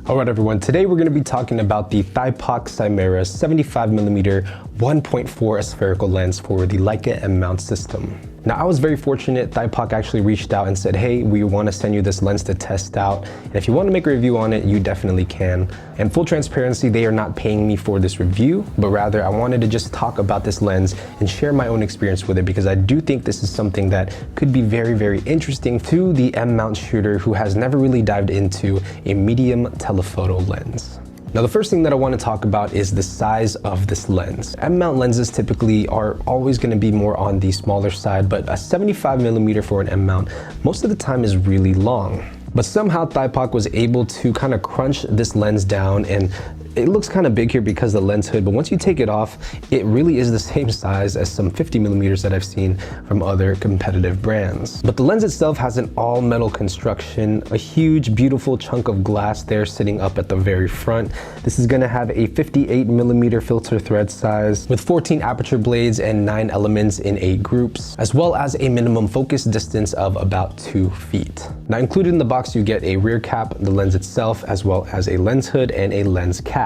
Alright everyone, today we're going to be talking about the Thypoch Simera 75mm 1.4 spherical lens for the Leica M-mount system. Now I was very fortunate. Thypoch actually reached out and said, hey, we want to send you this lens to test out, and if you want to make a review on it, you definitely can. And full transparency, they are not paying me for this review, but rather I wanted to just talk about this lens and share my own experience with it, because I do think this is something that could be very, very interesting to the M-mount shooter who has never really dived into a medium telephoto lens. Now the first thing that I want to talk about is the size of this lens. M-mount lenses typically are always going to be more on the smaller side, but a 75mm for an M-mount most of the time is really long. But somehow Thypoch was able to kind of crunch this lens down, and it looks kind of big here because of the lens hood, but once you take it off, it really is the same size as some 50mm that I've seen from other competitive brands. But the lens itself has an all metal construction, a huge, beautiful chunk of glass there sitting up at the very front. This is gonna have a 58mm filter thread size with 14 aperture blades and 9 elements in 8 groups, as well as a minimum focus distance of about 2 feet. Now included in the box, you get a rear cap, the lens itself, as well as a lens hood and a lens cap.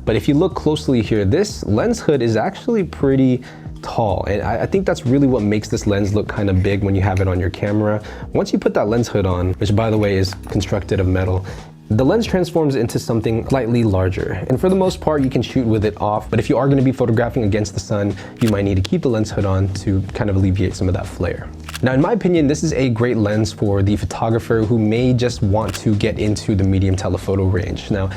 But if you look closely here, this lens hood is actually pretty tall, and I think that's really what makes this lens look kind of big when you have it on your camera. Once you put that lens hood on, which by the way is constructed of metal, the lens transforms into something slightly larger, and for the most part you can shoot with it off, but if you are going to be photographing against the sun, you might need to keep the lens hood on to kind of alleviate some of that flare. Now in my opinion, this is a great lens for the photographer who may just want to get into the medium telephoto range. Now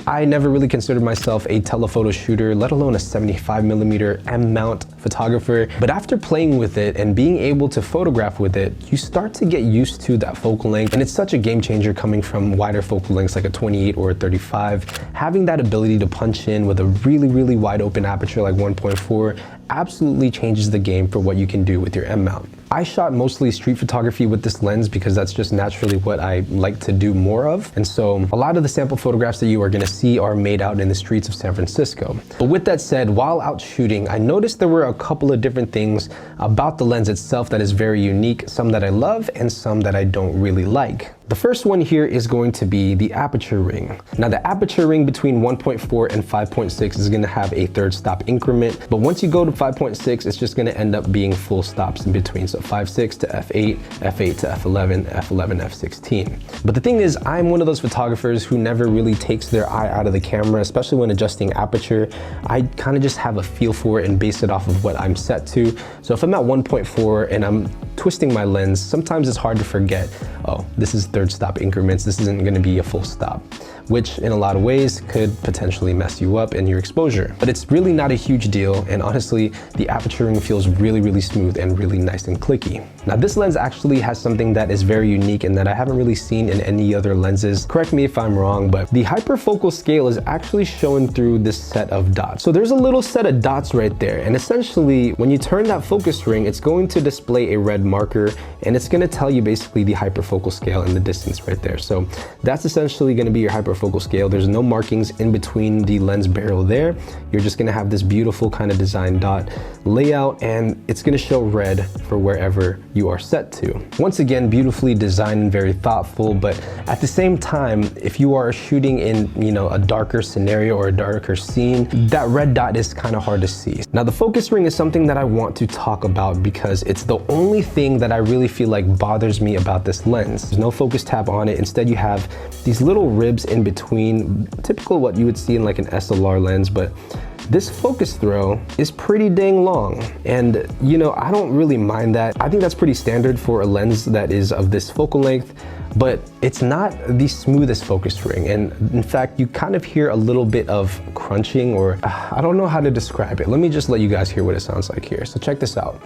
I never really considered myself a telephoto shooter, let alone a 75mm M-mount photographer. But after playing with it and being able to photograph with it, you start to get used to that focal length. And it's such a game changer coming from wider focal lengths like a 28 or a 35. Having that ability to punch in with a really, really wide open aperture like 1.4 absolutely changes the game for what you can do with your M-mount. I shot mostly street photography with this lens because that's just naturally what I like to do more of. And so a lot of the sample photographs that you are going to see are made out in the streets of San Francisco. But with that said, while out shooting, I noticed there were a couple of different things about the lens itself that is very unique, some that I love and some that I don't really like. The first one here is going to be the aperture ring. Now the aperture ring between 1.4 and 5.6 is going to have a third stop increment, but once you go to 5.6, it's just going to end up being full stops in between. So 5.6 to f8, f8 to f11, f11, f16. But the thing is, I'm one of those photographers who never really takes their eye out of the camera, especially when adjusting aperture. I kind of just have a feel for it and base it off of what I'm set to. So if I'm at 1.4 and I'm twisting my lens, sometimes it's hard to forget, oh, this is third stop increments, this isn't going to be a full stop, which in a lot of ways could potentially mess you up in your exposure. But it's really not a huge deal, and honestly, the aperture ring feels really, really smooth and really nice and clicky. Now this lens actually has something that is very unique and that I haven't really seen in any other lenses. Correct me if I'm wrong, but the hyperfocal scale is actually shown through this set of dots. So there's a little set of dots right there, and essentially when you turn that focus ring, it's going to display a red marker, and it's going to tell you basically the hyperfocal scale and the distance right there. So that's essentially going to be your hyperfocal scale. There's no markings in between the lens barrel there. You're just going to have this beautiful kind of design dot layout, and it's going to show red for wherever you are set to. Once again, beautifully designed and very thoughtful, but at the same time, if you are shooting in, a darker scenario or a darker scene, that red dot is kind of hard to see. Now the focus ring is something that I want to talk about because it's the only thing that I really feel like bothers me about this lens. There's no focus tab on it. Instead, you have these little ribs in between, typical what you would see in like an SLR lens, but this focus throw is pretty dang long. And I don't really mind that. I think that's pretty standard for a lens that is of this focal length, but it's not the smoothest focus ring. And in fact, you kind of hear a little bit of crunching, or I don't know how to describe it. Let me just let you guys hear what it sounds like here. So check this out.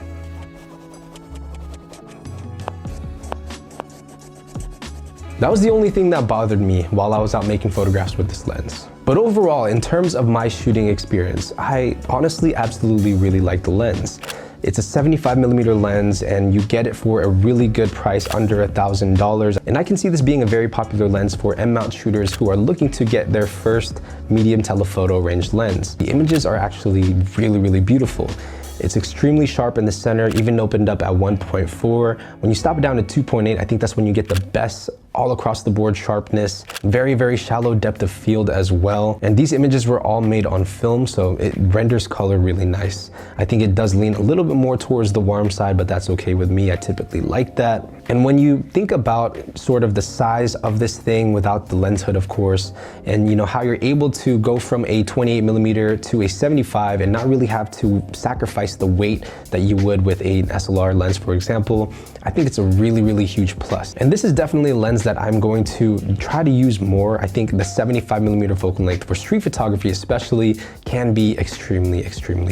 That was the only thing that bothered me while I was out making photographs with this lens. But overall, in terms of my shooting experience, I honestly absolutely really like the lens. It's a 75mm lens, and you get it for a really good price, under $1,000. And I can see this being a very popular lens for M-mount shooters who are looking to get their first medium telephoto range lens. The images are actually really, really beautiful. It's extremely sharp in the center, even opened up at 1.4. When you stop it down to 2.8, I think that's when you get the best all across the board sharpness, very shallow depth of field as well. And these images were all made on film, so it renders color really nice. I think it does lean a little bit more towards the warm side, but that's okay with me. I typically like that. And when you think about sort of the size of this thing without the lens hood, of course, and you know how you're able to go from a 28mm to a 75 and not really have to sacrifice the weight that you would with an SLR lens, for example, I think it's a really huge plus. And this is definitely a lens that I'm going to try to use more. I think the 75mm focal length for street photography especially can be extremely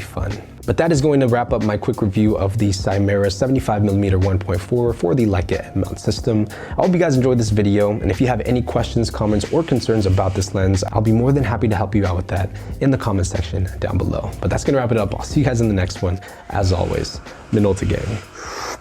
fun. But that is going to wrap up my quick review of the Simera 75mm 1.4 for the Leica M-mount system. I hope you guys enjoyed this video, and if you have any questions, comments, or concerns about this lens, I'll be more than happy to help you out with that in the comment section down below. But that's gonna wrap it up. I'll see you guys in the next one. As always, Minolta Gang.